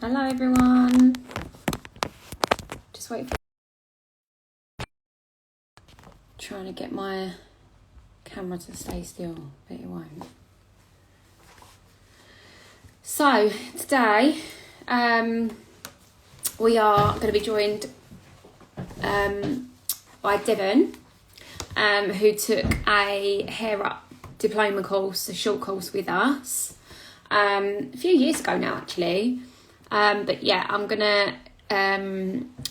Hello everyone. Just wait for trying to get my camera to stay still, but it won't. So today we are going to be joined by Devonne, who took a Hair Up Diploma course, a short course with us a few years ago now actually. But yeah, I'm gonna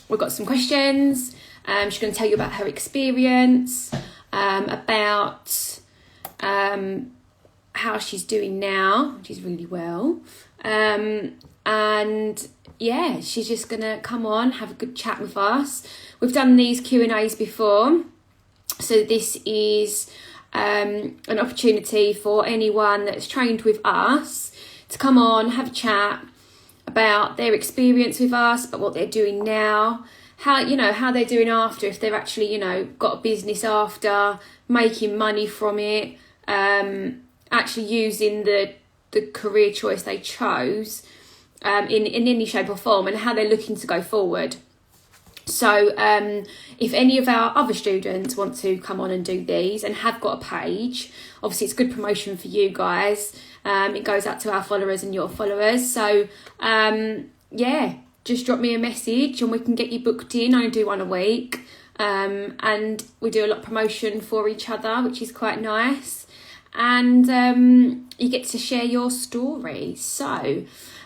we've got some questions. She's gonna tell you about her experience, about how she's doing now. She's really well, and yeah, she's just gonna come on, have a good chat with us. We've done these Q&As before, so this is an opportunity for anyone that's trained with us to come on, have a chat about their experience with us, but what they're doing now, how they're doing after, if they're actually, got a business after, making money from it, actually using the career choice they chose in any shape or form, and how they're looking to go forward. So if any of our other students want to come on and do these and have got a page, obviously it's good promotion for you guys. It goes out to our followers and your followers. So yeah, just drop me a message and we can get you booked in. I do one a week, and we do a lot of promotion for each other, which is quite nice. And you get to share your story. So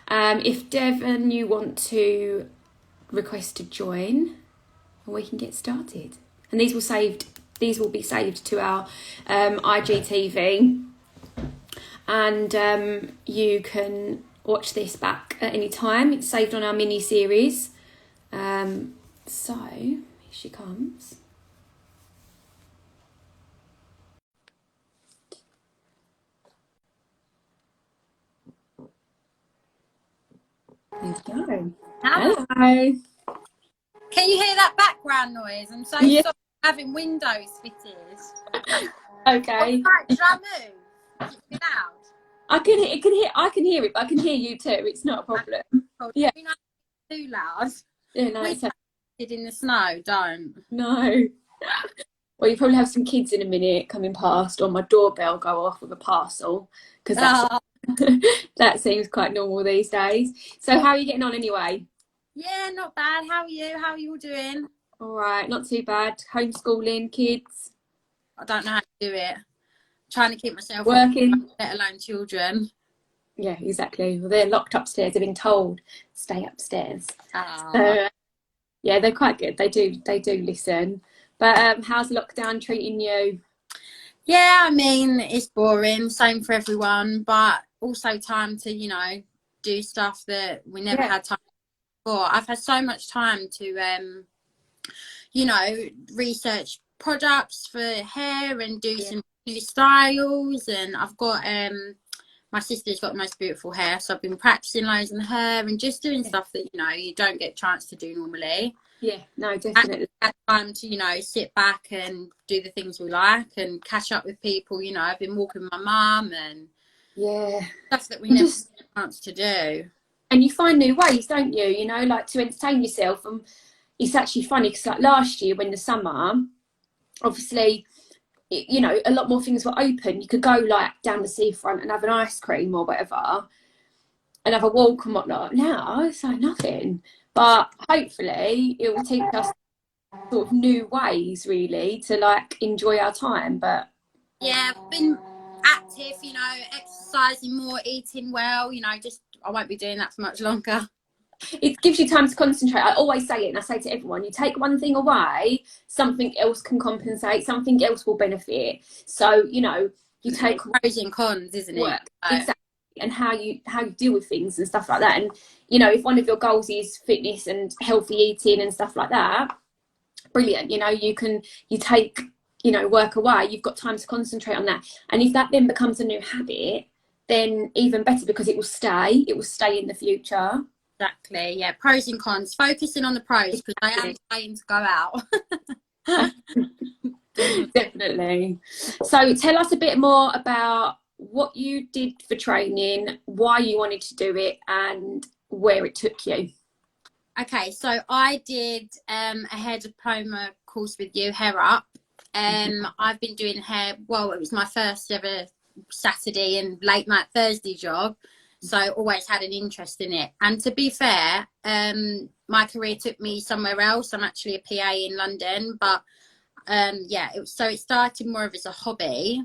if Devon, you want to request to join, and we can get started. And these will be saved to our IGTV, and you can watch this back at any time. It's saved on our mini series. So here she comes. There you go. Hello. Can you hear that background noise? I'm so sorry having windows fitted. Okay. Should I move? Is it too loud? I can hear it, but I can hear you too. It's not a problem. Yeah. You know, it's too loud. Yeah, no, it's In the snow, don't. No. Well, you probably have some kids in a minute coming past, or my doorbell go off with a parcel, because that seems quite normal these days. So how are you getting on anyway? Yeah, not bad. How are you? How are you all doing? All right, not too bad. Homeschooling kids. I don't know how to do it. Trying to keep myself working, let alone children. Yeah, exactly. Well, they're locked upstairs. They've been told stay upstairs. So, yeah, they're quite good. They do listen. But how's lockdown treating you? Yeah, I mean, it's boring. Same for everyone, but also time to, do stuff that we never had time for. I've had so much time to, research products for hair and do some new styles. And I've got, my sister's got the most beautiful hair, so I've been practicing loads on her and just doing stuff that, you don't get a chance to do normally. Yeah, no, definitely. I had time to, sit back and do the things we like and catch up with people. I've been walking with my mum and stuff that we never get a chance to do. And you find new ways, don't you? Like to entertain yourself. And it's actually funny because like last year when the summer, obviously, a lot more things were open. You could go like down the seafront and have an ice cream or whatever and have a walk and whatnot. Now it's like nothing. But hopefully it will teach us sort of new ways really to like enjoy our time. But yeah, I've been active, exercising more, eating well, I won't be doing that for much longer. It gives you time to concentrate. I always say it, and I say to everyone, you take one thing away, something else can compensate, something else will benefit. So, you take pros and cons, isn't it? Exactly. And how you deal with things and stuff like that. And, if one of your goals is fitness and healthy eating and stuff like that, brilliant. You take, work away, you've got time to concentrate on that. And if that then becomes a new habit, then even better, because it will stay in the future. Exactly, yeah. Pros and cons. Focusing on the pros, because I am trying to go out. Definitely. So tell us a bit more about what you did for training, why you wanted to do it, and where it took you. Okay, so I did a hair diploma course with you, Hair Up. I've been doing hair, well, it was my first ever Saturday and late night Thursday job, so I always had an interest in it. And to be fair, my career took me somewhere else. I'm actually a PA in London, but yeah, it started more of as a hobby.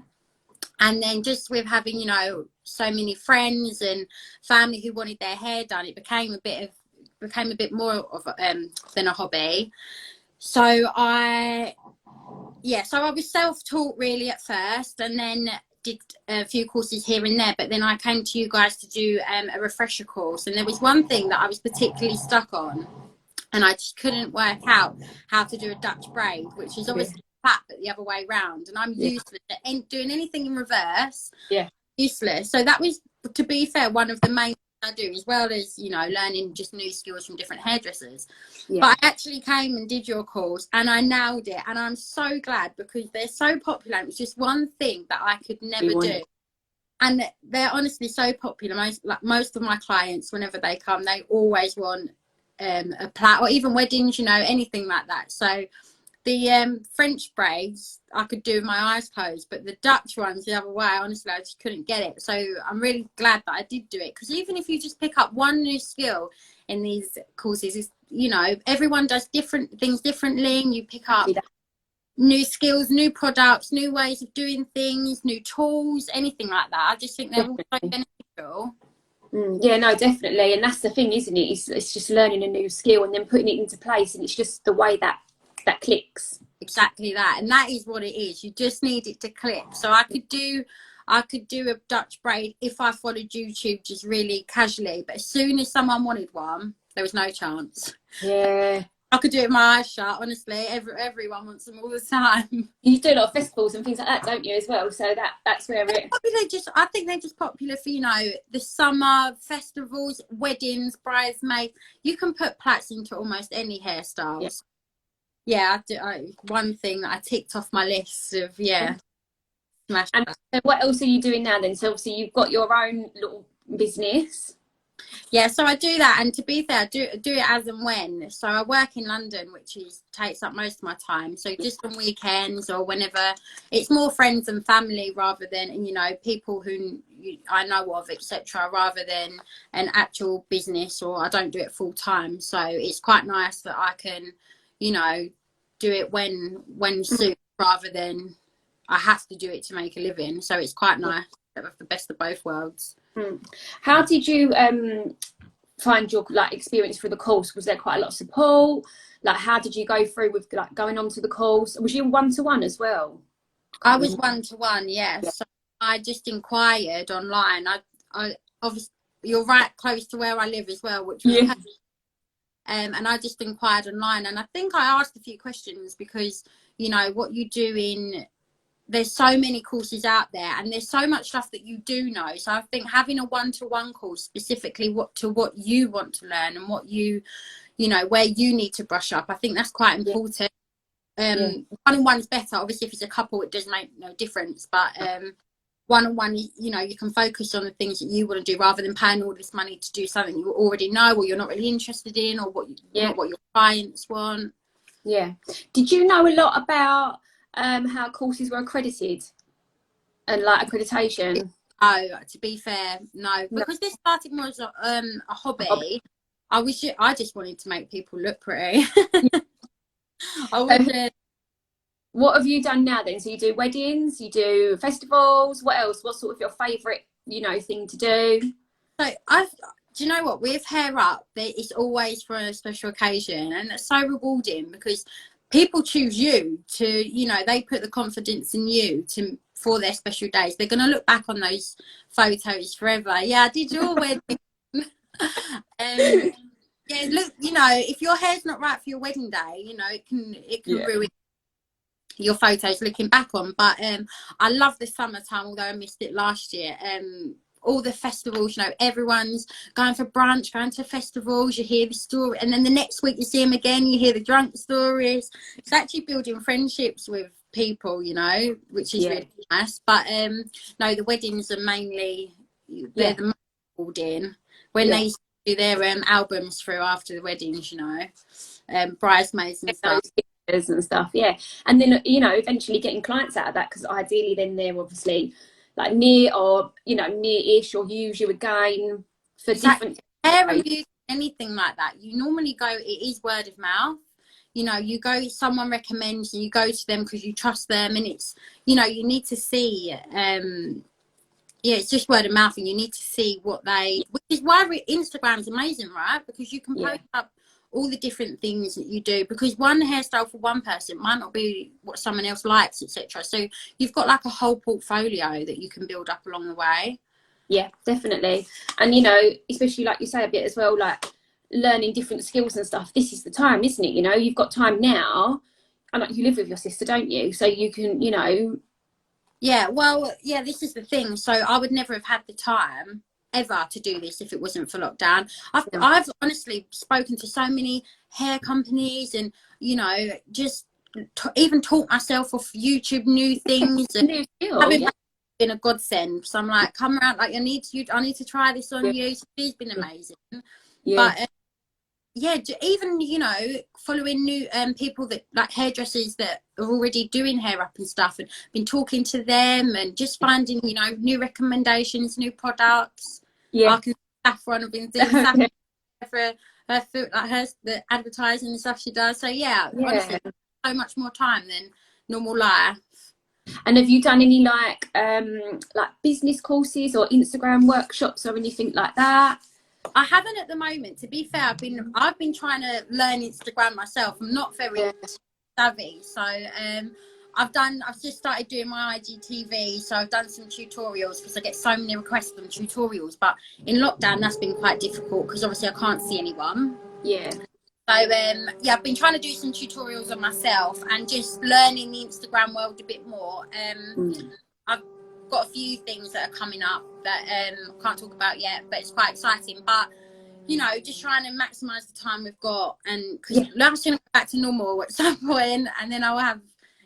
And then just with having, you know, so many friends and family who wanted their hair done, it became a bit more of than a hobby. So I was self-taught really at first, and then did a few courses here and there, but then I came to you guys to do a refresher course, and there was one thing that I was particularly stuck on, and I just couldn't work out how to do a Dutch braid, which is obviously flat but the other way round, and I'm useless at doing anything in reverse. Useless. So that was, to be fair, one of the main I do, as well as, you know, learning just new skills from different hairdressers. But I actually came and did your course and I nailed it, and I'm so glad, because they're so popular. It was just one thing that I could never do, and they're honestly so popular. Most of my clients, whenever they come, they always want a plait, or even weddings, you know, anything like that. So the French braids I could do with my eyes closed, but the Dutch ones the other way, honestly, I just couldn't get it. So I'm really glad that I did do it, because even if you just pick up one new skill in these courses, is, you know, everyone does different things differently, and you pick up new skills, new products, new ways of doing things, new tools, anything like that. I just think they're all so beneficial. Yeah, no, definitely. And that's the thing, isn't it? It's just learning a new skill and then putting it into place, and it's just the way that clicks. Exactly that, and that is what it is. You just need it to click. So I could do a Dutch braid if I followed YouTube just really casually, but as soon as someone wanted one, there was no chance. I could do it with my eyes shut, honestly. Everyone wants them all the time. You do a lot of festivals and things like that, don't you, as well? So that's where I think they're just popular for, you know, the summer festivals, weddings, bridesmaids. You can put plaits into almost any hairstyles. One thing that I ticked off my list of smash. And what else are you doing now then? So obviously you've got your own little business. Yeah, so I do that, and to be fair, I do it as and when. So I work in London, which takes up most of my time. So just on weekends or whenever, it's more friends and family rather than, you know, people who I know of, etc., rather than an actual business, or I don't do it full time. So it's quite nice that I can, you know, do it when suits, rather than I have to do it to make a living. So it's quite nice to have the best of both worlds. How did you find your experience through the course? Was there quite a lot of support? Like, how did you go through with going on to the course? Was you one-to-one as well? I was one-to-one, yes. So I just inquired online. I obviously, you're right close to where I live as well, which was and I just inquired online, and I think I asked a few questions, because, you know, what you do there's so many courses out there, and there's so much stuff that you do know. So I think having a one-to-one course specifically what you want to learn, and what you know, where you need to brush up, I think that's quite important. One-on-one's better. Obviously, if it's a couple, it does make no difference, but one-on-one, you know, you can focus on the things that you want to do, rather than paying all this money to do something you already know, or you're not really interested in, or what your clients want. Did you know a lot about how courses were accredited and accreditation? Oh, to be fair, no, because this started more as a hobby. I just wanted to make people look pretty. What have you done now then? So you do weddings, you do festivals. What else? What's sort of your favourite, you know, thing to do? So do you know what? With Hair Up, it's always for a special occasion, and it's so rewarding, because people choose you to, you know, they put the confidence in you for their special days. They're going to look back on those photos forever. Yeah, I did your wedding. Look, you know, if your hair's not right for your wedding day, you know, it can ruin your photos looking back on. But I love the summertime, although I missed it last year. All the festivals, you know, everyone's going for brunch, going to festivals, you hear the story, and then the next week you see them again, you hear the drunk stories. It's actually building friendships with people, you know, which is really nice. But no, the weddings are mainly, they're the most rewarding. When they do their albums through after the weddings, you know, bridesmaids and stuff. Those pictures and stuff, yeah. And then, you know, eventually getting clients out of that, because ideally then they're obviously like near, or, you know, near-ish, or use you again for different hair and beauty, anything like that. You normally go, it is word of mouth. You know, you go, someone recommends and you go to them because you trust them, and it's, you know, you need to see, yeah, it's just word of mouth, and you need to see what they, which is why Instagram is amazing, right? Because you can post up all the different things that you do, because one hairstyle for one person might not be what someone else likes, etc. So you've got like a whole portfolio that you can build up along the way. Yeah, definitely. And, you know, especially like you say a bit as well, like learning different skills and stuff. This is the time, isn't it? You know, you've got time now, and like, you live with your sister, don't you? So you can, you know. Yeah, well, yeah, this is the thing. So I would never have had the time ever to do this if it wasn't for lockdown. I've honestly spoken to so many hair companies, and, you know, just even taught myself off YouTube new things. And having been a godsend. So I'm like, come around, like, I need to try this on you. So it's been amazing. But yeah, even, you know, following new people that, like, hairdressers that are already doing hair up and stuff, and been talking to them, and just finding, you know, new recommendations, new products. I can Saffron, I've been doing Saffron for her foot, like the advertising and stuff she does. So yeah, honestly, so much more time than normal life. And have you done any like business courses or Instagram workshops or anything like that? I haven't at the moment. To be fair, I've been trying to learn Instagram myself. I'm not very savvy, so I've just started doing my IGTV. So I've done some tutorials, because I get so many requests on tutorials. But in lockdown, that's been quite difficult, because obviously I can't see anyone. Yeah. So yeah, I've been trying to do some tutorials on myself and just learning the Instagram world a bit more. I've got a few things that are coming up that I can't talk about yet, but it's quite exciting. But, you know, just trying to maximize the time we've got, and because life's going to go back to normal at some point, and then I'll have,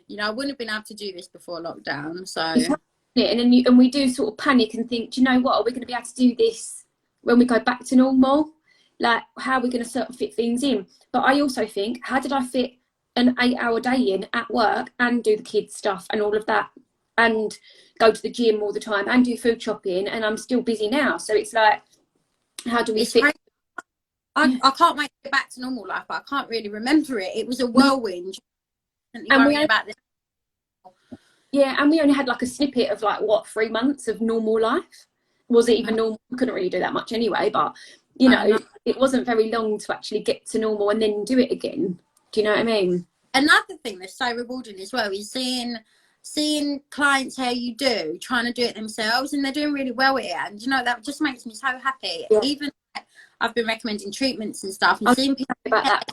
you know, I wouldn't have been able to do this before lockdown. So and then we do sort of panic and think, do you know what, are we going to be able to do this when we go back to normal? Like, how are we going to sort of fit things in? But I also think, how did I fit an 8-hour day in at work and do the kids stuff and all of that, and go to the gym all the time and do food shopping, and I'm still busy now? So it's like, how do we fit? I can't wait to get back to normal life, but I can't really remember it. It was a whirlwind. And we only had like a snippet of like, what, 3 months of normal life? Was it even normal? We couldn't really do that much anyway, but, you know, it wasn't very long to actually get to normal and then do it again. Do you know what I mean? Another thing that's so rewarding as well is seeing clients how you do, trying to do it themselves, and they're doing really well at it. And, you know, that just makes me so happy. Even I've been recommending treatments and stuff, and seeing people about that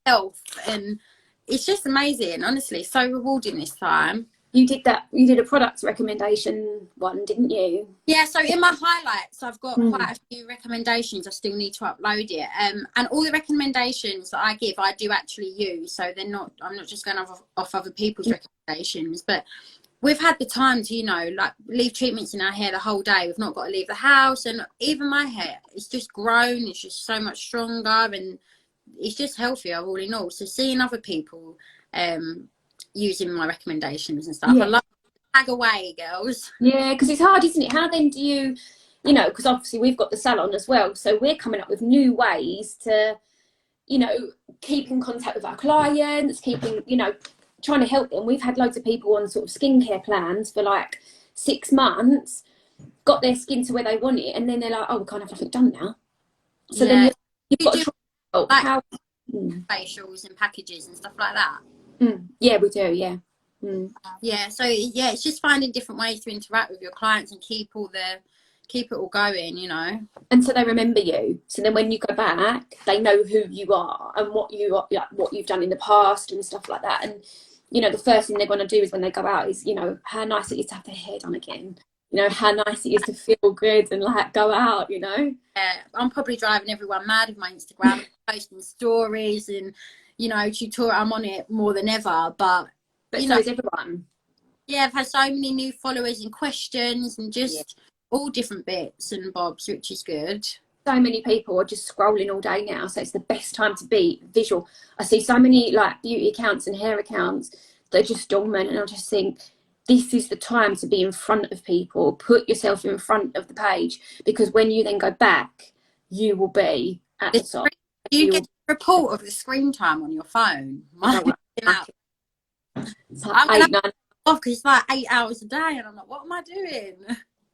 health, and it's just amazing, honestly, so rewarding this time. You did a product recommendation one, didn't you? Yeah, so in my highlights, I've got quite a few recommendations. I still need to upload it. And all the recommendations that I give, I do actually use. So I'm not just going off other people's recommendations. But we've had the time to, you know, like, leave treatments in our hair the whole day. We've not got to leave the house. And even my hair, it's just grown. It's just so much stronger, and it's just healthier all in all. So seeing other people using my recommendations and stuff, I love to tag away, girls. Yeah, because it's hard, isn't it? How then do you know, because obviously we've got the salon as well, so we're coming up with new ways to, you know, keep in contact with our clients, keeping, you know, trying to help them. We've had loads of people on sort of skincare plans for like 6 months, got their skin to where they want it, and then they're like, oh, we can't have nothing done now. So then you've got to try like facials and packages and stuff like that. Yeah, we do. Yeah. So it's just finding different ways to interact with your clients and keep it all going, you know. And so they remember you. So then when you go back, they know who you are and what you've done in the past and stuff like that. And, you know, the first thing they're going to do is when they go out is, you know, how nice it is to have their hair done again. You know, how nice it is to feel good and like go out, you know. Yeah, I'm probably driving everyone mad with my Instagram, posting stories and, you know, tutorial. I'm on it more than ever, but so is everyone. Yeah, I've had so many new followers and questions and just all different bits and bobs, which is good. so many people are just scrolling all day now, so it's the best time to be visual. I see so many like beauty accounts and hair accounts that are just dormant, and I just think this is the time to be in front of people. Put yourself in front of the page, because when you then go back, you will be at the top. Do you get a report of the screen time on your phone? I'm like 8, 9. Off because it's like 8 hours a day, and I'm like, what am I doing?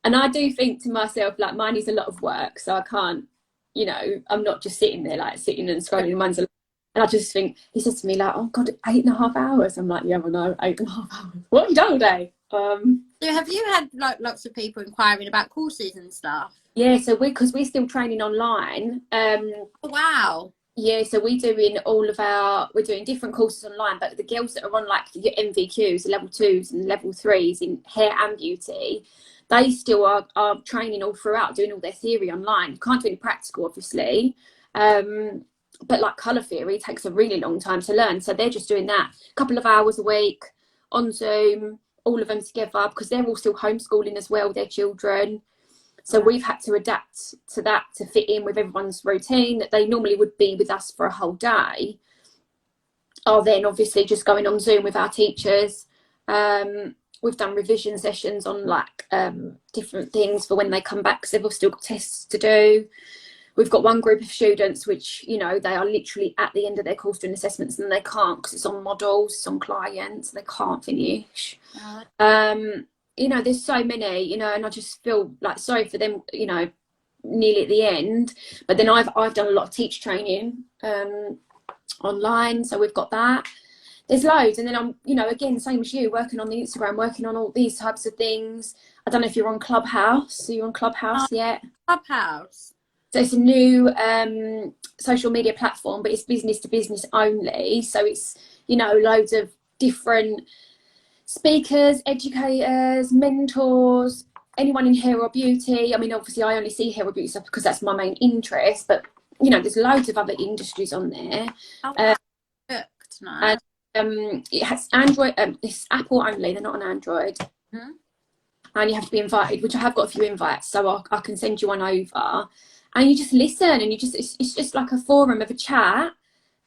And I do think to myself, like, mine is a lot of work, so I can't, you know, I'm not just sitting there like sitting and scrolling. Mine's a lot. And I just think, he says to me like, oh God, 8.5 hours. I'm like, yeah, I know, 8.5 hours. What have you done all day? So have you had like lots of people inquiring about courses and stuff? Yeah, so because we're still training online. Oh, wow. Yeah, so we're doing different courses online, but the girls that are on like your MVQs, level 2s and level 3s in hair and beauty, they still are training all throughout, doing all their theory online. You can't do any practical, obviously. But like colour theory takes a really long time to learn. So they're just doing that a couple of hours a week on Zoom, all of them together, because they're all still homeschooling as well, their children. So we've had to adapt to that to fit in with everyone's routine, that they normally would be with us for a whole day, are then obviously just going on Zoom with our teachers. We've done revision sessions on like different things for when they come back, because they've all still got tests to do. We've got one group of students which, you know, they are literally at the end of their course doing assessments, and they can't, because it's on models, it's on clients, they can't finish. You know, there's so many, you know, and I just feel like sorry for them, you know, nearly at the end. But then I've done a lot of teach training online, so we've got that. There's loads, and then I'm, you know, again, same as you, working on the Instagram, working on all these types of things. I don't know if you're on Clubhouse. Are you on Clubhouse yet? Clubhouse. So it's a new social media platform, but it's business to business only. So it's, you know, loads of different speakers, educators, mentors, anyone in hair or beauty. I mean, obviously I only see hair or beauty stuff because that's my main interest, but you know, there's loads of other industries on there. Nice. And it has Android, it's Apple only, they're not on Android. And you have to be invited, which I have got a few invites, so I can send you one over, and you just listen, and it's just like a forum of a chat.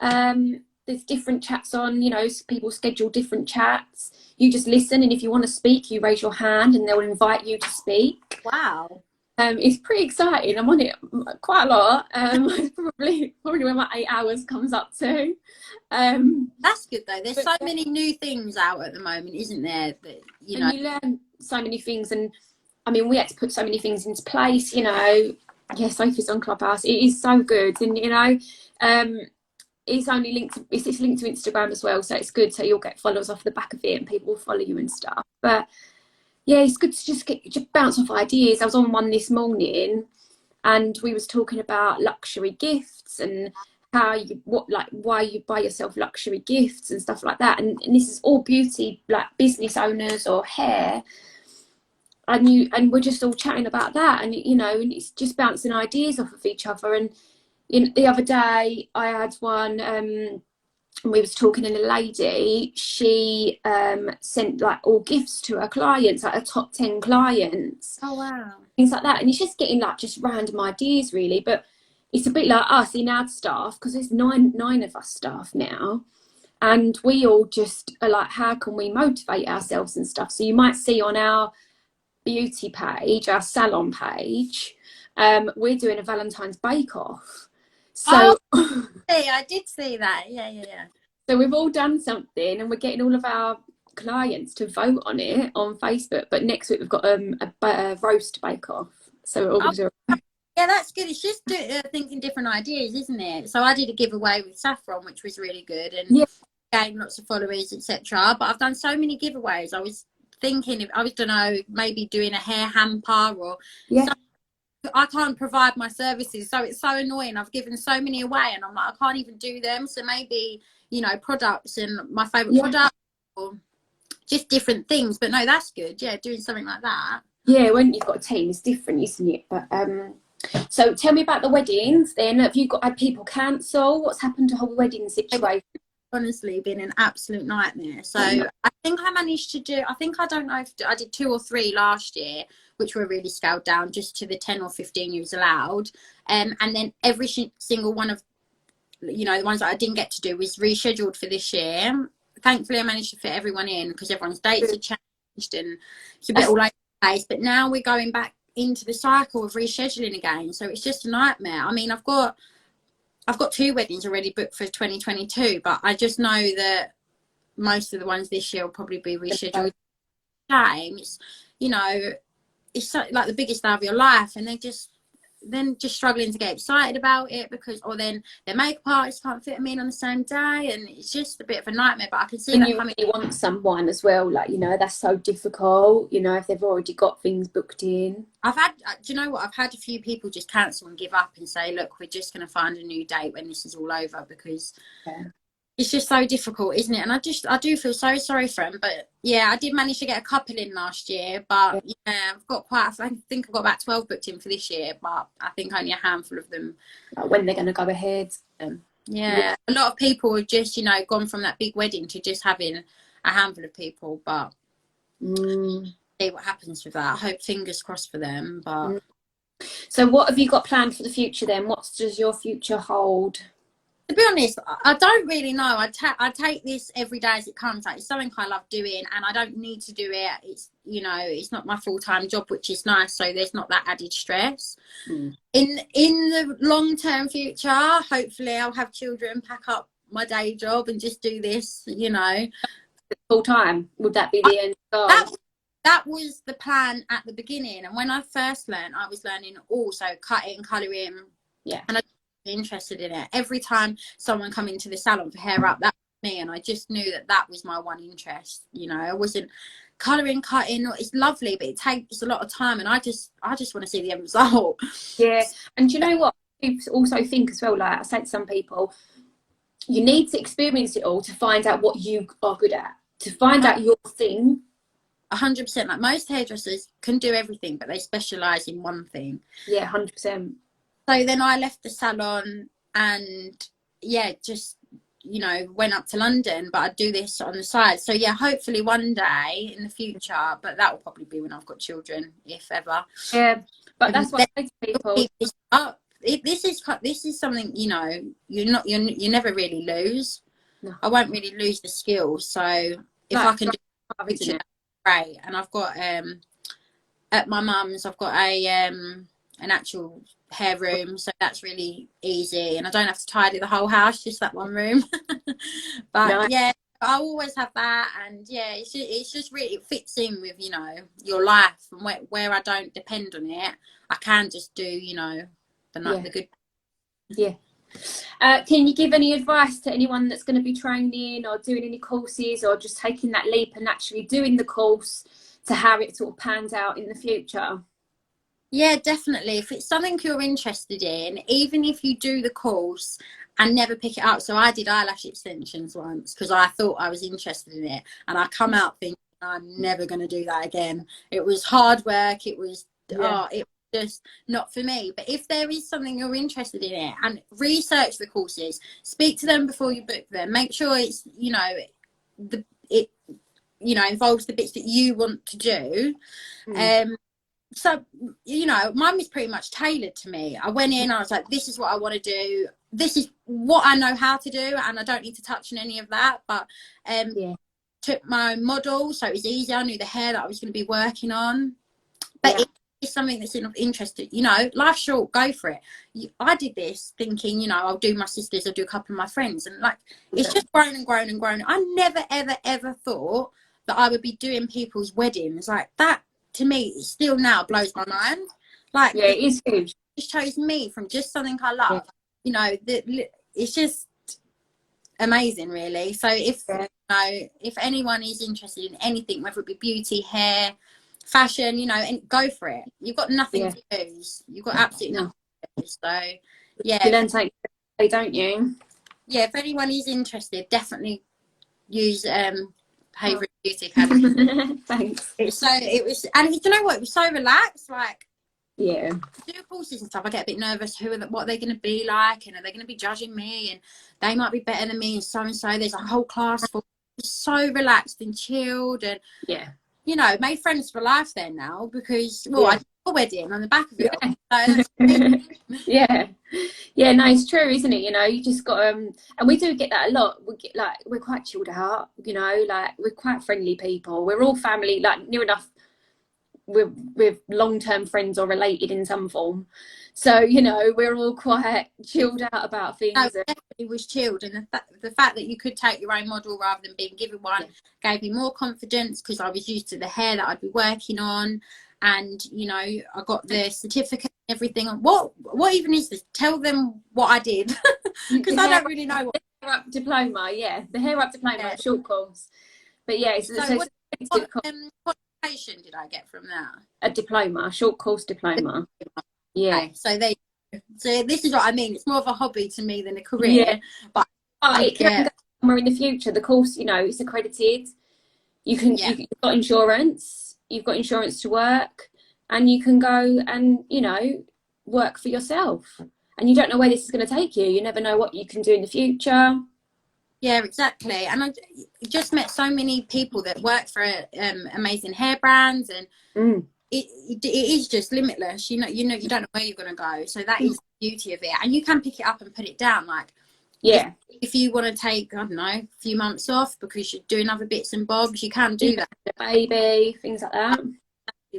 There's different chats on, you know, people schedule different chats. You just listen, and if you want to speak, you raise your hand and they'll invite you to speak. Wow. It's pretty exciting. I'm on it quite a lot. Probably where my 8 hours comes up to. That's good though. There's so many new things out at the moment, isn't there? That you know, you learn so many things, and I mean, we had to put so many things into place. You know, yeah, Sophie's on Clubhouse. It is so good, and you know, it's only linked to, it's linked to Instagram as well, so it's good. So you'll get followers off the back of it, and people will follow you and stuff. But yeah, it's good to just bounce off ideas. I was on one this morning, and we was talking about luxury gifts and why you buy yourself luxury gifts and stuff like that. And this is all beauty, like business owners or hair. And we're just all chatting about that, and you know, and it's just bouncing ideas off of each other. And the other day I had one, and we was talking, and a lady, she sent like all gifts to her clients, like her top 10 clients. Oh wow. Things like that. And it's just getting like just random ideas really, but it's a bit like us in our staff, because there's nine of us staff now, and we all just are like, how can we motivate ourselves and stuff? So you might see on our beauty page, our salon page, we're doing a Valentine's bake off. So I did see that. Yeah. So we've all done something, and we're getting all of our clients to vote on it on Facebook. But next week we've got a roast bake off. So we're all going to do a... Yeah, that's good. It's just thinking different ideas, isn't it? So I did a giveaway with Saffron, which was really good, and gained lots of followers, etc. But I've done so many giveaways. I was thinking, if I was, don't know, maybe doing a hair hamper or something. I can't provide my services, so it's so annoying. I've given so many away, and I'm like, I can't even do them. So maybe, you know, products and my favourite product, or just different things. But no, that's good. Yeah, doing something like that. Yeah, when you've got a team, it's different, isn't it? But so tell me about the weddings then. Have you had people cancel? What's happened to the whole wedding situation? Honestly, been an absolute nightmare. So I think I managed to do, I don't know if I did 2 or 3 last year, which were really scaled down just to the 10 or 15 you was allowed. and then every single one of, you know, the ones that I didn't get to do was rescheduled for this year. Thankfully I managed to fit everyone in because everyone's dates had changed and it's a bit all over the place. But now we're going back into the cycle of rescheduling again, so it's just a nightmare. I mean, I've got 2 weddings already booked for 2022, but I just know that most of the ones this year will probably be rescheduled. It's, you know, it's so, like the biggest day of your life, and then just struggling to get excited about it because, or then their makeup artists can't fit them in on the same day, and it's just a bit of a nightmare. But I can see that coming. You want someone as well, like, you know, that's so difficult, you know, if they've already got things booked in. Do you know what, I've had a few people just cancel and give up and say, look, we're just going to find a new date when this is all over, because it's just so difficult, isn't it? And I do feel so sorry for them. But yeah, I did manage to get a couple in last year, but yeah, I think I've got about 12 booked in for this year, but I think only a handful of them, when they're going to go ahead. Yeah, a lot of people have just, you know, gone from that big wedding to just having a handful of people, but see what happens with that. I hope, fingers crossed for them. But so what have you got planned for the future then? What does your future hold? to be honest, I don't really know. I take this every day as it comes. Like, it's something I love doing, and I don't need to do it. It's, you know, it's not my full-time job, which is nice, so there's not that added stress. In the long-term future, hopefully I'll have children, pack up my day job and just do this, you know, full-time. Would that be the end goal? That was the plan at the beginning, and when I first learned, I was learning also cutting, colouring, and I interested in it. Every time someone come into the salon for Hair Up, that was me, and I just knew that was my one interest. You know, I wasn't colouring, cutting. It's lovely, but it takes a lot of time, and I just want to see the end result. Yeah, and do you know what? I also think as well, like I say to some people, you need to experience it all to find out what you are good at, to find out your thing. 100%. Like, most hairdressers can do everything, but they specialise in one thing. Yeah, 100%. So then I left the salon and just, you know, went up to London, but I'd do this on the side. So yeah, hopefully one day in the future, but that will probably be when I've got children, if ever. Yeah, but that's what I say to people. This is something, you know, you never really lose. No. I won't really lose the skills. So if I can do it, great. And I've got at my mum's, I've got an actual hair room, so that's really easy, and I don't have to tidy the whole house, just that one room. But yeah, I always have that, and yeah, it's just really, it fits in with, you know, your life, and where I don't depend on it, I can just do, you know, the good. Yeah. Can you give any advice to anyone that's going to be training or doing any courses, or just taking that leap and actually doing the course, to how it sort of pans out in the future? Yeah, definitely. If it's something you're interested in, even if you do the course and never pick it up. So I did eyelash extensions once because I thought I was interested in it, and I come out thinking I'm never going to do that again. It was hard work. It was it was just not for me. But if there is something you're interested in it, and research the courses, speak to them before you book them. Make sure it's, you know, it involves the bits that you want to do. So, you know, mine was pretty much tailored to me. I went in, I was like, this is what I want to do. This is what I know how to do, and I don't need to touch on any of that. But took my own model, so it was easy. I knew the hair that I was going to be working on. But if it's something that's of interest, you know, life's short, go for it. I did this thinking, you know, I'll do my sisters, I'll do a couple of my friends. And like, it's just grown and grown and grown. I never, ever, ever thought that I would be doing people's weddings. Like, that, to me, it still now blows my mind. Like, it is huge. It shows me from just something I love. You know, it's just amazing, really. So if you know, if anyone is interested in anything, whether it be beauty, hair, fashion, you know, and go for it. You've got nothing to lose. You've got absolutely nothing to lose. So yeah, you then take it, don't you? Yeah, if anyone is interested, definitely use Hair Beauty Academy. Thanks. It was, and you know what? It was so relaxed. Like, do courses and stuff, I get a bit nervous. What are they going to be like? And are they going to be judging me? And they might be better than me. And so. There's a whole class for. So relaxed and chilled, and you know, made friends for life there now because, well, I did a wedding on the back of it. Yeah. Yeah, no, it's true, isn't it? You know, you just got and we do get that a lot. We get like, we're quite chilled out, you know, like we're quite friendly people. We're all family, like near enough we're long-term friends or related in some form. So, you know, we're all quite chilled out about things. No, definitely was chilled, and the fact that you could take your own model rather than being given one gave me more confidence because I was used to the hair that I'd be working on, and you know, I got the certificate and everything. What even is this? Tell them what I did because I don't really know. The Hair Up Diploma, the Hair Up Diploma, short course. But yeah, so what qualification did I get from that? A diploma, short course diploma. Yeah. Okay, so this is what I mean. It's more of a hobby to me than a career. Yeah. But it can go somewhere in the future. The course, you know, it's accredited. You can you've got insurance. You've got insurance to work, and you can go and, you know, work for yourself. And you don't know where this is going to take you. You never know what you can do in the future. Yeah, exactly. And I just met so many people that work for amazing hair brands, and it is just limitless. You know, you don't know where you're going to go. So that is the beauty of it. And you can pick it up and put it down. Like, if you want to take, I don't know, a few months off because you're doing other bits and bobs, you can do that. Baby, things like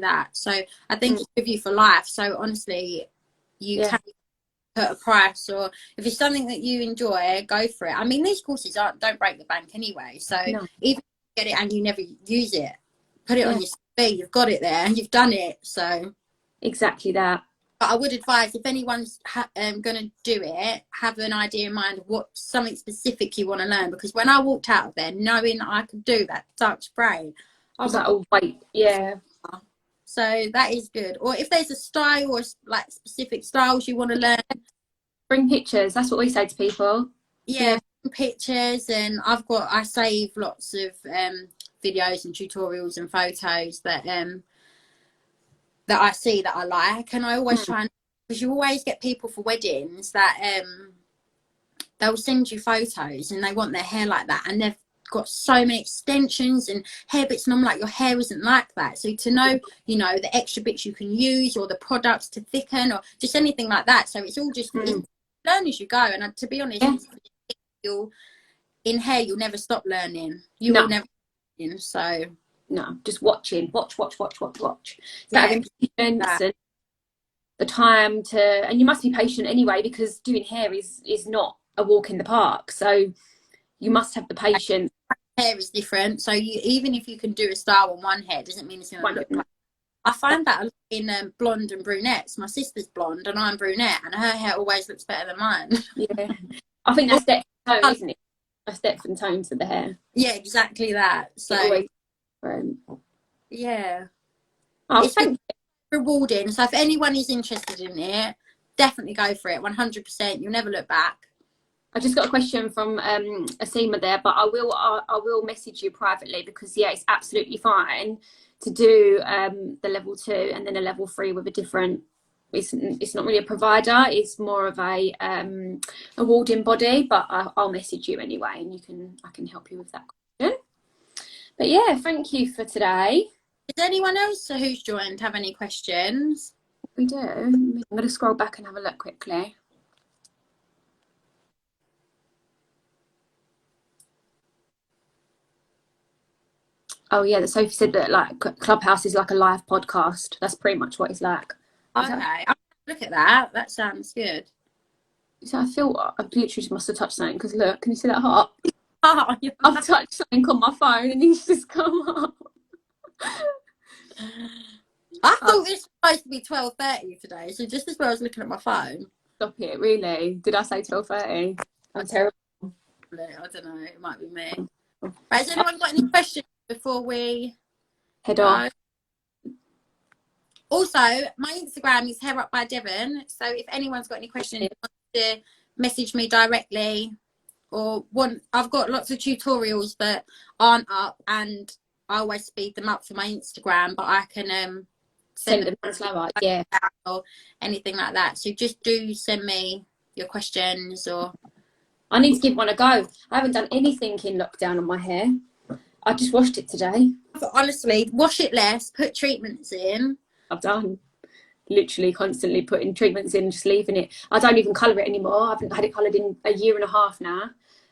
that. So I think it's with you for life. So honestly, you can put a price, or if it's something that you enjoy, go for it. I mean, these courses don't break the bank anyway. So even if you get it and you never use it, put it on your CV. You've got it there and you've done it. So exactly that. But I would advise, if anyone's going to do it, have an idea in mind of what something specific you want to learn. Because when I walked out of there knowing I could do that Dutch braid, I was like, oh wait, So that is good. Or if there's a style or like specific styles you want to learn, bring pictures. That's what we say to people. Bring pictures. And I save lots of videos and tutorials and photos that I see that I like, and I always try, because you always get people for weddings that they'll send you photos and they want their hair like that, and they've got so many extensions and hair bits, and I'm like, your hair isn't like that. So to know, you know, the extra bits you can use, or the products to thicken, or just anything like that. So it's all just learn as you go. And to be honest, in hair you'll never stop learning. You will never learn. So no, just watch. Having patience and the time to, and you must be patient anyway, because doing hair is not a walk in the park. So you must have the patience. Hair is different, so even if you can do a style on one hair, doesn't mean it's going to look like. I find that in blonde and brunettes. My sister's blonde and I'm brunette, and her hair always looks better than mine. Yeah, I think that's depth and tone, isn't it? That's depth and tone to the hair. Yeah, exactly that. So it's rewarding. So if anyone is interested in it, definitely go for it. 100%. You'll never look back. I just got a question from Asima there, but I will message you privately, because it's absolutely fine to do the level 2 and then a level 3 with a different. It's not really a provider; it's more of a awarding body. But I'll message you anyway, and I can help you with that question. But yeah, thank you for today. Does anyone else who's joined have any questions? We do. I'm going to scroll back and have a look quickly. Oh yeah, Sophie said that like Clubhouse is like a live podcast. That's pretty much what it's like. Okay, I'll look at that. That sounds good. So I feel I literally just must have touched something, because look, can you see that heart? Oh, I've touched something on my phone and it's just come up. I thought this was supposed to be 12:30 today, so just as well I was looking at my phone. Stop it, really? Did I say 12:30? I'm terrible. I don't know, it might be me. Right, has anyone got any questions before we head on? Also, my Instagram is Hair Up by Devonne, so if anyone's got any questions, want to message me directly, or I've got lots of tutorials that aren't up, and I always speed them up for my Instagram, but I can send them slower, or anything like that. So just do send me your questions, or I need to give one a go. I haven't done anything in lockdown on my hair. I just washed it today. Honestly, wash it less, put treatments in. I've done. Literally constantly putting treatments in, just leaving it. I don't even colour it anymore. I haven't had it coloured in a year and a half now,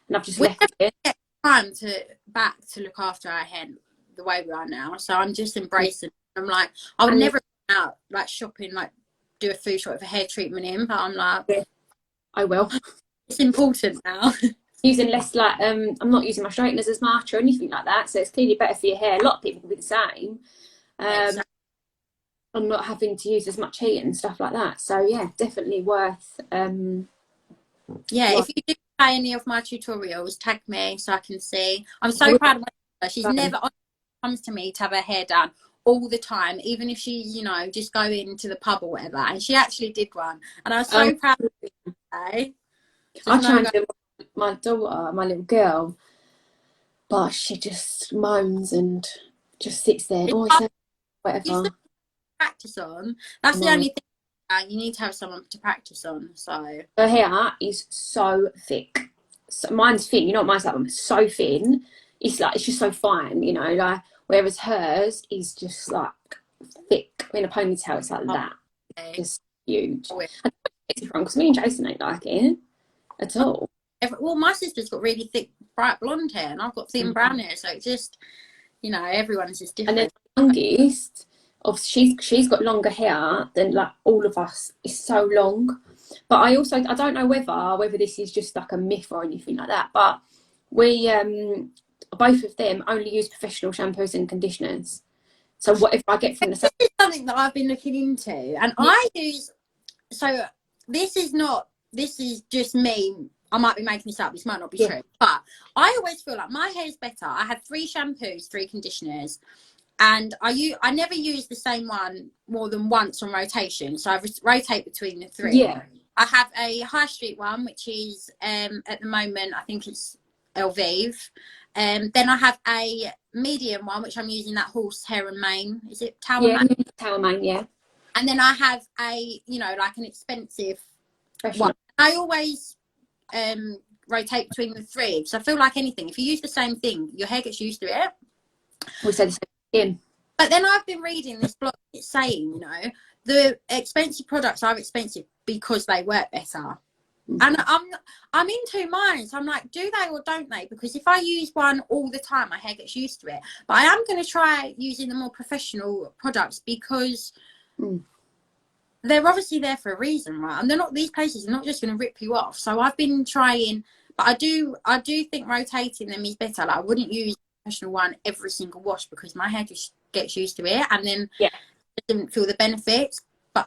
and I've just We left it. get time to look after our hair the way we are now, so I'm just embracing it. I'm like, I would never go out like shopping, like do a food shop with a hair treatment in, but I'm like, yeah, I will. It's important now. Using less, like, I'm not using my straighteners as much or anything like that, so it's clearly better for your hair. A lot of people will be the same. Exactly. I'm not having to use as much heat and stuff like that, so yeah, definitely worth. If you do play any of my tutorials, tag me so I can see. I'm so proud of her. She's never comes to me to have her hair done all the time, even if she's, you know, just going to the pub or whatever. And she actually did one, and I was so proud of her today. I try and do my daughter, my little girl, but she just moans and just sits there and always says whatever. Practice on. That's the only thing. You need to have someone to practice on. So her hair is so thick. So, mine's thin. You know what mine's like? It's so thin. It's just so fine. You know, like whereas hers is just like thick in a ponytail. It's like that. It's huge. It's different because me and Jason don't like it at all. Well, my sister's got really thick, bright blonde hair, and I've got thin brown hair. So it's just, you know, everyone's just different. And then the youngest, she's got longer hair than like all of us. It's so long. But I don't know whether this is just like a myth or anything like that. But we both of them only use professional shampoos and conditioners. So what if I get from the this is something that I've been looking into, and I use. So this is just me. I might be making this up. This might not be true, but I always feel like my hair is better. I have 3 shampoos, 3 conditioners, and I never use the same one more than once on rotation. So I rotate between the 3. Yeah. I have a high street one, which is at the moment I think it's Elvive. Then I have a medium one, which I'm using, that horse hair and mane. Is it Tower Mane? Tower Mane, yeah. And then I have a, you know, like an expensive one. I always rotate between the 3. So I feel like anything, if you use the same thing, your hair gets used to it. We say the same thing. But then I've been reading this blog, it's saying, you know, the expensive products are expensive because they work better. And I'm in 2 minds. I'm like, do they or don't they? Because if I use one all the time, my hair gets used to it. But I am going to try using the more professional products because they're obviously there for a reason, right? And these places are not just going to rip you off. So I've been trying, but I do think rotating them is better. Like, I wouldn't use a professional one every single wash because my hair just gets used to it, and then doesn't feel the benefits.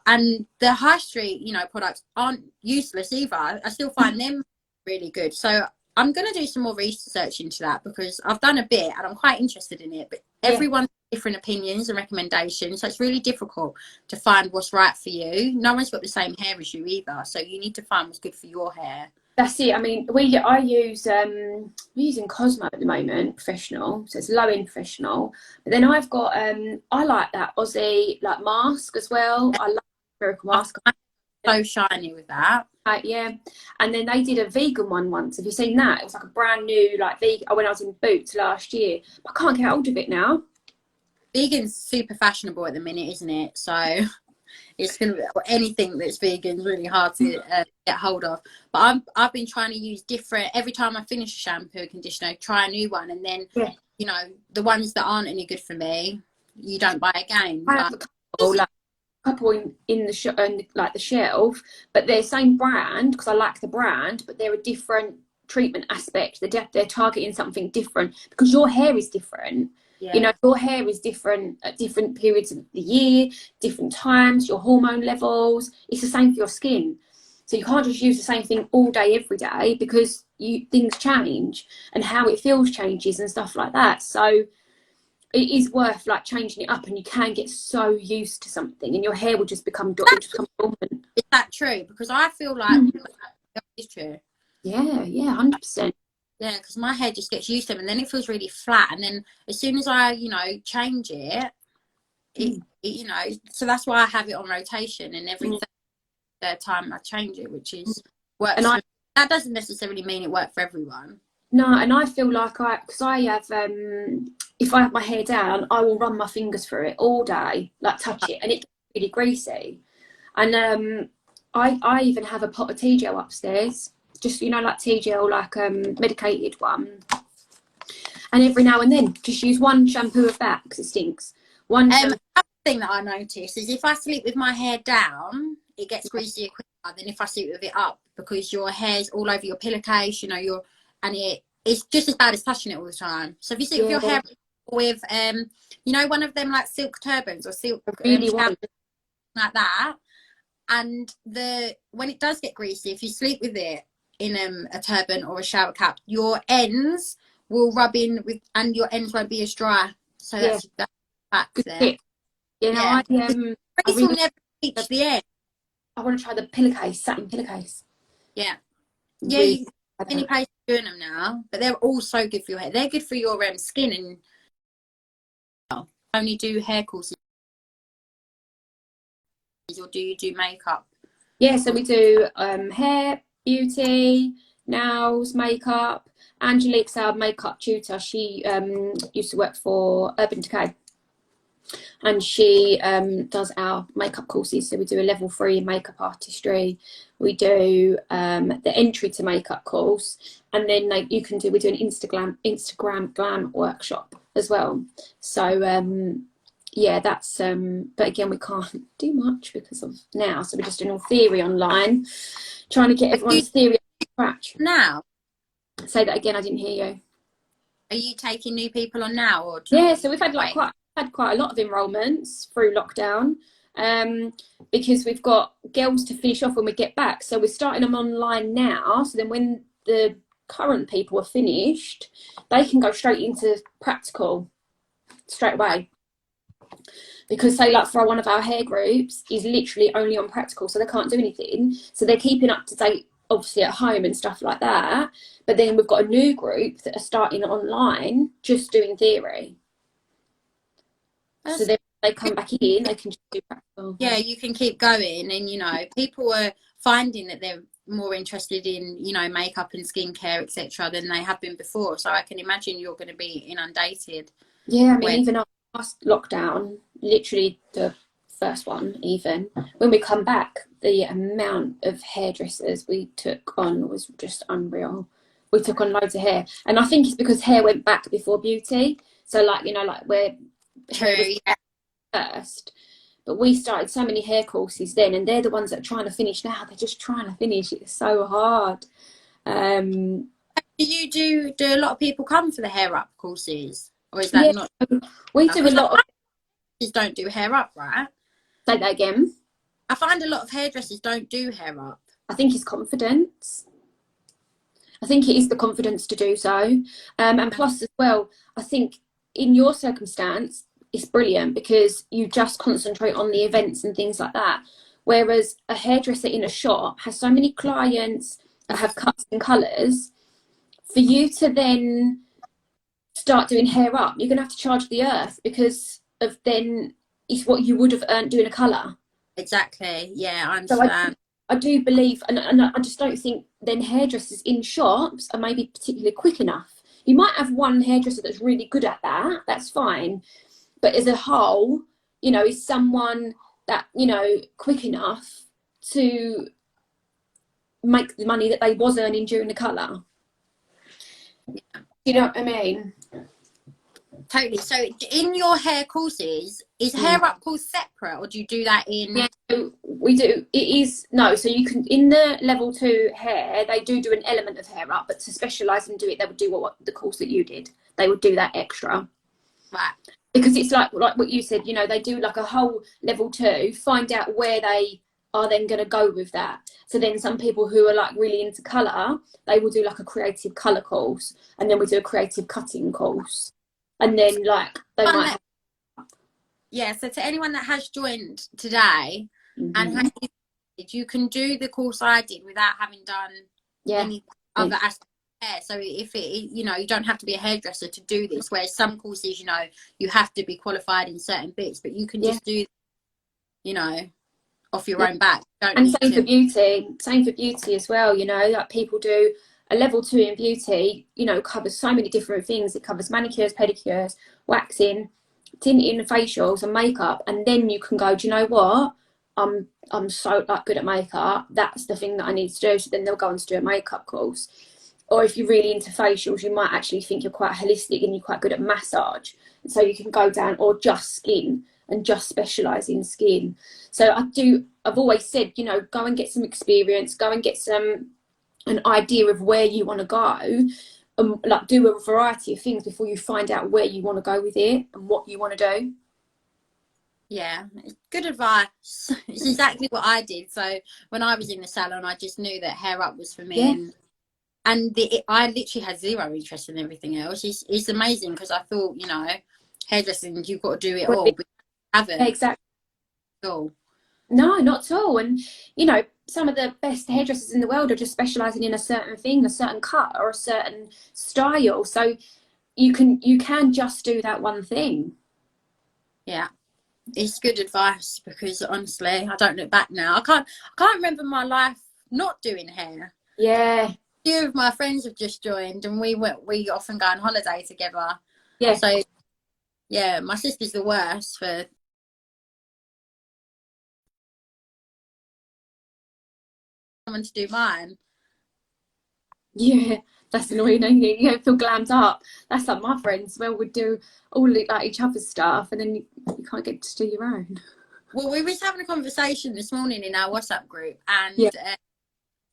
And the high street, you know, products aren't useless either. I still find them really good. So I'm going to do some more research into that because I've done a bit and I'm quite interested in it. But everyone's different opinions and recommendations, so it's really difficult to find what's right for you. No one's got the same hair as you either, so you need to find what's good for your hair. That's it. I mean, I use we're using Cosmo at the moment, professional, so it's low end professional. But then I've got I like that Aussie like mask as well. I like miracle mask. I'm so shiny with that. Yeah, and then they did a vegan one once. Have you seen that? It was like a brand new like vegan. When I was in Boots last year, but I can't get hold of it now. Vegan's super fashionable at the minute, isn't it? So it's gonna be anything that's vegan is really hard to get hold of. But I've been trying to use different every time I finish a shampoo conditioner, try a new one, and then you know, the ones that aren't any good for me, you don't buy again. I have a couple in the like the shelf, but they're same brand because I like the brand, but they're a different treatment aspect. They're targeting something different because your hair is different. You know, your hair is different at different periods of the year, different times, your hormone levels. It's the same for your skin. So you can't just use the same thing all day, every day, because things change and how it feels changes and stuff like that. So it is worth like changing it up, and you can get so used to something and your hair will just become dormant. Is that true? Because I feel like it's true. Yeah, 100%. Yeah, because my hair just gets used to it, and then it feels really flat. And then as soon as I, you know, change it, you know, so that's why I have it on rotation, and every third time I change it, which is works. And that doesn't necessarily mean it worked for everyone. No, and I feel like because I have, if I have my hair down, I will run my fingers through it all day, like touch it, and it gets really greasy. And I even have a pot of tea gel upstairs, just, you know, like tea gel, like medicated one. And every now and then, just use one shampoo of that because it stinks. Another thing that I notice is if I sleep with my hair down, it gets greasier quicker than if I sleep with it up, because your hair's all over your pillowcase, you know, and it's just as bad as touching it all the time. So if you sleep with your hair with you know, one of them like silk turbans or silk like that, and when it does get greasy, if you sleep with it in a turban or a shower cap, your ends will rub in with, and your ends won't be as dry. So that's facts there. Yeah, no, I will never reach the end. I want to try the pillowcase, satin pillowcase. Yeah, really, any place doing them now, but they're all so good for your hair. They're good for your skin, and only do hair courses, or do you do makeup? Yeah, so we do hair, beauty, nails, makeup. Angelique's our makeup tutor. She used to work for Urban Decay, and she does our makeup courses. So we do a level 3 in makeup artistry. We do the entry to makeup course, and then we do an Instagram glam workshop as well. So yeah, that's but again, we can't do much because of now, so we're just doing all theory online, trying to get everyone's theory up to scratch. Now, say that again, I didn't hear you. Are you taking new people on now, or yeah, so we've had quite a lot of enrollments through lockdown, because we've got girls to finish off when we get back, so we're starting them online now, so then when the current people are finished, they can go straight into practical straight away. Because say like for one of our hair groups is literally only on practical, so they can't do anything, so they're keeping up to date obviously at home and stuff like that, but then we've got a new group that are starting online just doing theory. So then they come back in, they can just do practical. Yeah, you can keep going, and you know, people are finding that they're more interested in, you know, makeup and skincare, etc., than they have been before. So I can imagine you're going to be inundated. Yeah, I mean, even our last lockdown, literally the first one, even when we come back, the amount of hairdressers we took on was just unreal. We took on loads of hair, and I think it's because hair went back before beauty. So like, you know, like where first, but we started so many hair courses then, and they're the ones that are trying to finish now. They're just trying to finish. It's so hard. Do a lot of people come for the hair up courses, or is that not? We do a lot of don't do hair up, right? Say that again. I find a lot of hairdressers don't do hair up. I think it's confidence. I think it is the confidence to do so, and plus as well, I think in your circumstance, it's brilliant because you just concentrate on the events and things like that. Whereas a hairdresser in a shop has so many clients that have cuts and colours. For you to then start doing hair up, you're going to have to charge the earth because of then it's what you would have earned doing a colour. Exactly. Yeah, I understand. So I do believe, and I just don't think then hairdressers in shops are maybe particularly quick enough. You might have one hairdresser that's really good at that, that's fine. But as a whole, you know, is someone that, you know, quick enough to make the money that they was earning during the colour. You know what I mean? Totally. So in your hair courses, is hair up course separate, or do you do that in? Yeah, we do. It is, no, so you can, in the level 2 hair, they do an element of hair up, but to specialise and do it, they would do what the course that you did. They would do that extra. Right. Because it's like what you said, you know, they do like a whole level 2, find out where they are then going to go with that. So then some people who are like really into colour, they will do like a creative colour course, and then we do a creative cutting course. And then like they might yeah, so to anyone that has joined today and you can do the course I did without having done any other aspect of hair. So if it, you know, you don't have to be a hairdresser to do this, whereas some courses, you know, you have to be qualified in certain bits, but you can just do, you know, off your own back. And same for beauty as well, you know, like people do a level 2 in beauty, you know, covers so many different things. It covers manicures, pedicures, waxing, tinting, facials and makeup. And then you can go, do you know what? I'm so like good at makeup. That's the thing that I need to do. So then they'll go on to do a makeup course. Or if you're really into facials, you might actually think you're quite holistic and you're quite good at massage. And so you can go down, or just skin and just specialise in skin. So I've always said, you know, go and get some experience, go and get an idea of where you want to go, and like do a variety of things before you find out where you want to go with it and what you want to do. Yeah, good advice. It's exactly what I did. So when I was in the salon, I just knew that hair up was for me. Yeah. And I literally had zero interest in everything else. It's amazing, because I thought, you know, hairdressing, you've got to do it all, but you haven't. Exactly. All. No, not at all. And, you know, some of the best hairdressers in the world are just specialising in a certain thing, a certain cut or a certain style. So you can just do that one thing. Yeah. It's good advice, because honestly, I don't look back now. I can't remember my life not doing hair. Yeah. A few of my friends have just joined, and we often go on holiday together. Yeah. So yeah, my sister's the worst for someone to do mine. Yeah, that's annoying, ain't it? You don't feel glammed up. That's like my friends. Well, would do all like each other's stuff, and then you can't get to do your own. Well, we was having a conversation this morning in our WhatsApp group, and yeah.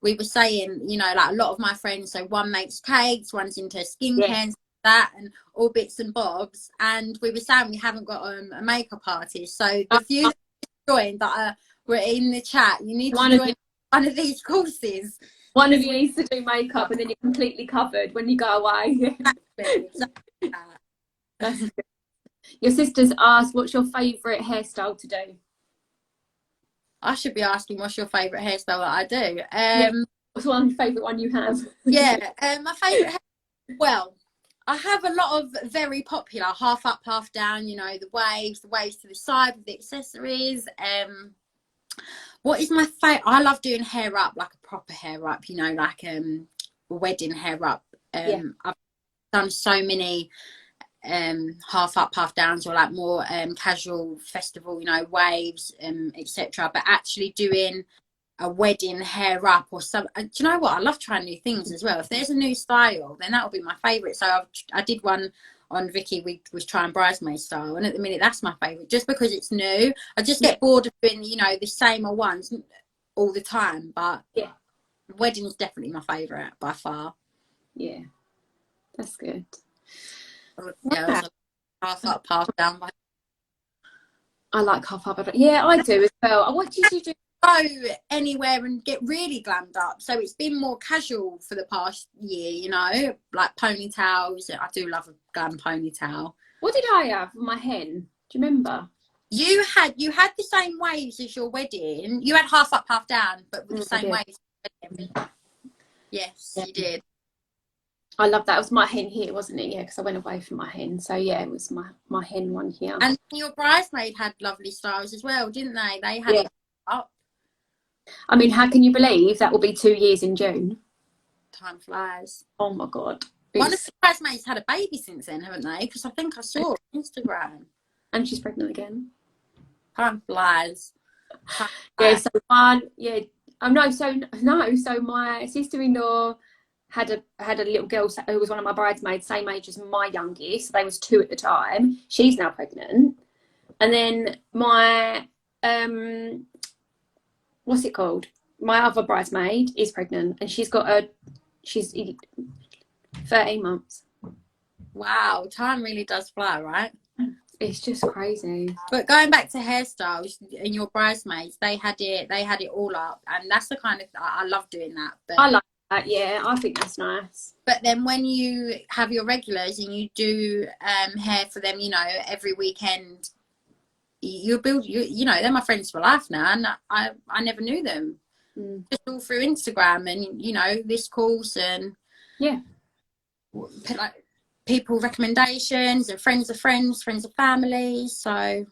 We were saying, you know, like a lot of my friends, so one makes cakes, one's into skincare, Yeah. and that, and all bits and bobs. And we were saying we haven't got a makeup artist. So the few that joined that were in the chat, you need to join one of these courses. One of you needs to do makeup, and then you're completely covered when you go away. Exactly. That's good. Your sister's asked, what's your favourite hairstyle to do? I should be asking, what's your favourite hairstyle that I do? What's one favourite one you have? Yeah, my favourite well, I have a lot of very popular half up, half down, you know, the waves to the side with the accessories. What is my favourite? I love doing hair up, like a proper hair up, you know, like wedding hair up. I've done so many half up, half downs, or like more casual festival, you know, waves, etc. But actually doing a wedding hair up or some, do you know what? I love trying new things as well. If there's a new style, then that'll be my favourite. So I did one on Vicky. We was trying bridesmaid style, and at the minute that's my favourite, just because it's new. I just get bored of doing, you know, the same ones all the time. But yeah, wedding is definitely my favourite by far. Yeah, that's good. Yeah, half up, half down. I like half up. Yeah, I do as well. What did you do? Go anywhere and get really glammed up. So it's been more casual for the past year, you know, like ponytails. I do love a glam ponytail. What did I have for my hen? Do you remember? You had the same waves as your wedding. You had half up, half down, but with the same waves. Yes, you did. I love that. It was my hen here, wasn't it? Yeah, because I went away from my hen. So yeah, it was my hen one here. And your bridesmaid had lovely styles as well, didn't they? They had it up. I mean, how can you believe that will be 2 years in June? Time flies. Oh my God. One of the bridesmaids had a baby since then, haven't they? Because I think I saw it on Instagram. And she's pregnant again. Time flies. Yeah, so so my sister-in-law had a little girl who was one of my bridesmaids, same age as my youngest. They was 2 at the time. She's now pregnant. And then my what's it called? My other bridesmaid is pregnant, and she's 13 months. Wow, time really does fly, right? It's just crazy. But going back to hairstyles, and your bridesmaids, they had it all up, and that's the kind of, I love doing that. But I like that. Yeah, I think that's nice. But then when you have your regulars and you do hair for them, you know, every weekend, you know, they're my friends for life now, and I never knew them. Just all through Instagram and, you know, this course, and like people recommendations, and friends of friends, friends of family. So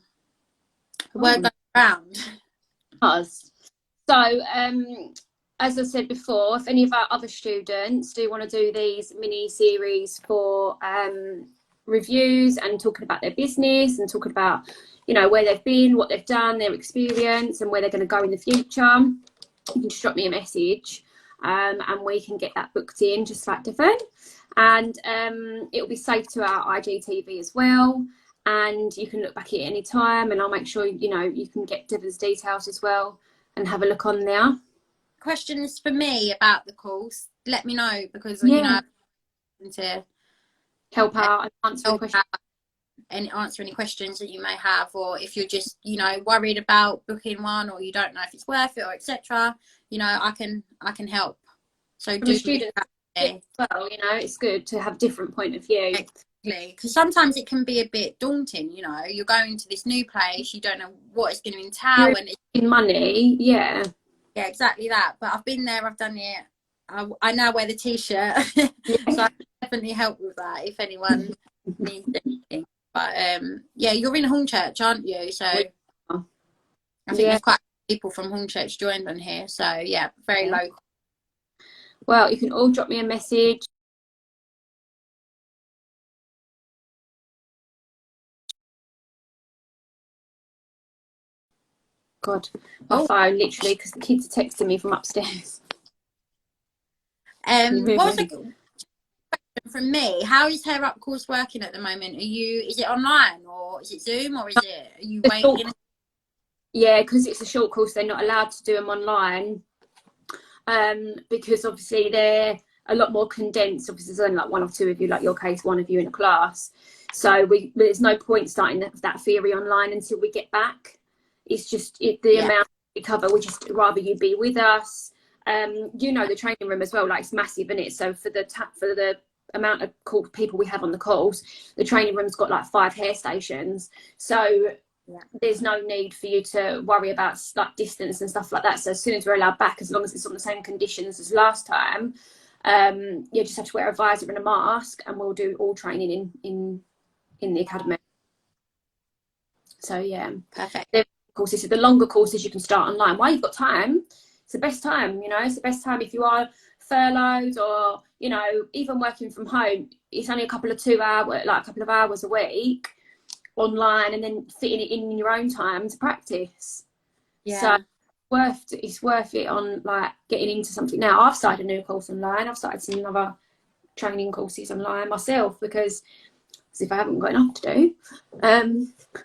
the word goes around. So as I said before, if any of our other students do want to do these mini series for reviews and talking about their business and talking about, you know, where they've been, what they've done, their experience, and where they're going to go in the future, you can just drop me a message, and we can get that booked in, just like Devonne. And it will be saved to our IGTV as well. And you can look back at it any time, and I'll make sure, you know, you can get Devonne's details as well and have a look on there. Questions for me about the course, let me know, because Yeah. you know, to help out and answer questions. And answer any questions that you may have, or if you're just, you know, worried about booking one, or you don't know if it's worth it, or etc., you know, I can help. So From a student as well, you know, it's good to have a different point of view. Exactly, because sometimes it can be a bit daunting, you know, you're going to this new place, you don't know what it's going to entail, and in money. Yeah, exactly that. But I've been there, I've done it, I now wear the t-shirt. So I can definitely help with that if anyone needs anything. But yeah, you're in Hornchurch, aren't you? So I think there's quite a few people from Hornchurch joined on here, so yeah, very local. Well, you can all drop me a message. God, my phone, literally, because the kids are texting me from upstairs. What's a question from me? How is Hair Up course working at the moment? Is it online, or is it Zoom, or are you waiting? Yeah, because it's a short course, they're not allowed to do them online, because obviously they're a lot more condensed. Obviously there's only like one or two of you, like your case, one of you in a class, so there's no point starting that theory online until we get back. It's just the amount we cover, we just rather you be with us. You know, the training room as well, like, it's massive, isn't it? So for the amount of people we have on the course, the training room's got like 5 hair stations, so there's no need for you to worry about like distance and stuff like that. So as soon as we're allowed back, as long as it's on the same conditions as last time, you just have to wear a visor and a mask, and we'll do all training in the academy. So yeah, perfect. The courses, the longer courses, you can start online while you've got time. It's the best time, you know. It's the best time if you are furloughed, or, you know, even working from home. It's only a couple of hours a week online, and then fitting it in your own time to practice. So it's worth it on like getting into something. Now I've started a new course online. I've started some other training courses online myself, because as if I haven't got enough to do.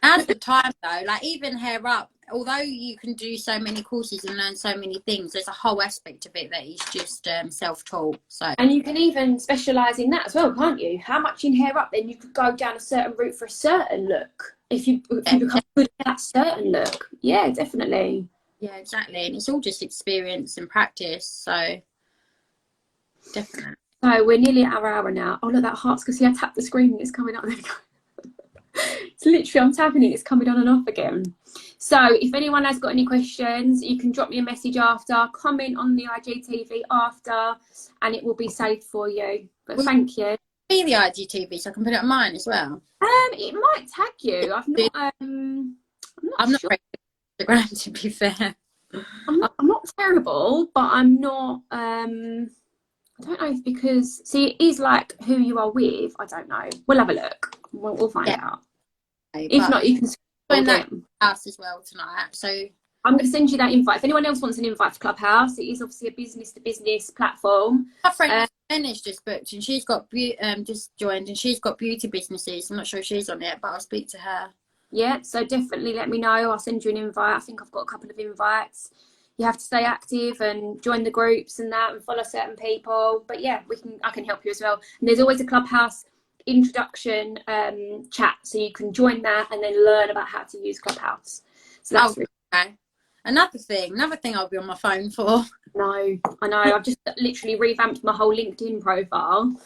Now's the time though, like even Hair Up, although you can do so many courses and learn so many things, there's a whole aspect of it that is just self-taught. So, and you can even specialise in that as well, can't you? How much in Hair Up, then you could go down a certain route for a certain look if you become good at that certain look. Yeah, definitely. Yeah, exactly. And it's all just experience and practice, so definitely. So we're nearly at our hour now. Oh look, that heart's, because see, I tapped the screen, it's coming up. There we go. It's literally, I'm tapping it, it's coming on and off again. So if anyone has got any questions, you can drop me a message after, comment on the IGTV after, and it will be saved for you. But thank you. Be the IGTV, so I can put it on mine as well. It might tag you. I'm not sure. Instagram, to be fair. I'm not terrible, but I'm not. I don't know if, because see, it is like who you are with. I don't know. We'll have a look. We'll find out. Okay, if not, you can join that house as well tonight. So I'm going to send you that invite. If anyone else wants an invite to Clubhouse, it is obviously a business-to-business platform. My friend Jenny's just booked, and she's got just joined, and she's got beauty businesses. I'm not sure if she's on it, but I'll speak to her. Yeah, so definitely let me know. I'll send you an invite. I think I've got a couple of invites. You have to stay active and join the groups and that, and follow certain people. But yeah, I can help you as well. And there's always a Clubhouse introduction chat, so you can join that and then learn about how to use Clubhouse. So that's okay. Another thing I'll be on my phone for. No, I know. I've just literally revamped my whole LinkedIn profile.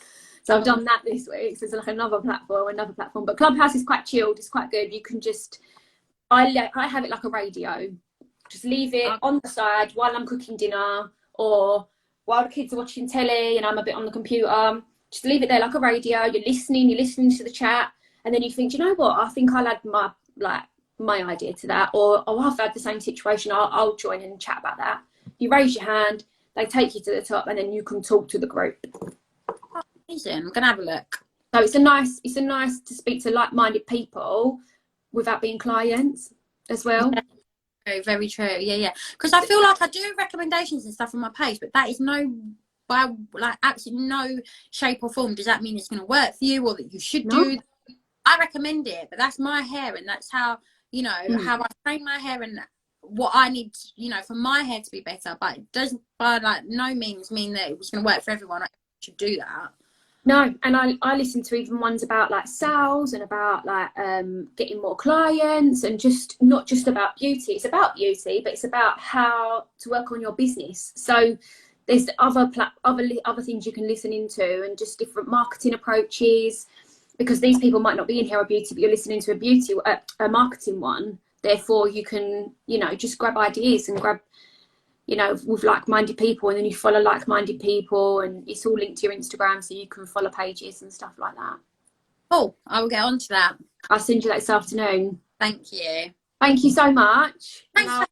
So I've done that this week. So it's like another platform. But Clubhouse is quite chilled. It's quite good. You can just, I have it like a radio. Just leave it on the side while I'm cooking dinner, or while the kids are watching telly and I'm a bit on the computer. Just leave it there like a radio. You're listening to the chat, and then you think, you know what? I think I'll add my idea to that, or I've had the same situation. I'll join and chat about that. You raise your hand. They take you to the top, and then you can talk to the group. Amazing. I'm gonna have a look. So it's a nice to speak to like-minded people without being clients as well. Yeah. Very, very true. Yeah. Because I feel like I do recommendations and stuff on my page, but that is by like absolutely no shape or form does that mean it's going to work for you or that you should do. I recommend it, but that's my hair, and that's how how I train my hair and what I need, for my hair to be better. But it doesn't by like no means mean that it's going to work for everyone. I should do that. No, and I listen to even ones about like sales and about like getting more clients, and just not just about beauty. It's about beauty, but it's about how to work on your business. So there's other things you can listen into, and just different marketing approaches, because these people might not be in hair or beauty, but you're listening to a marketing one. Therefore, you can just grab ideas and grab with like-minded people, and then you follow like-minded people, and it's all linked to your Instagram, so you can follow pages and stuff like that. Oh, I will get on to that. I'll send you that this afternoon. Thank you. Thank you so much. Thanks for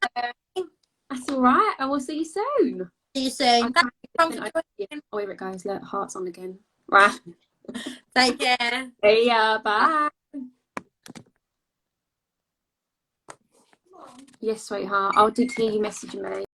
that's all right, and we'll see you soon. See you soon. Oh, here it goes. Look, heart's on again. Right. Take care. See ya. Bye. Yes, sweetheart. I did hear you messaging me.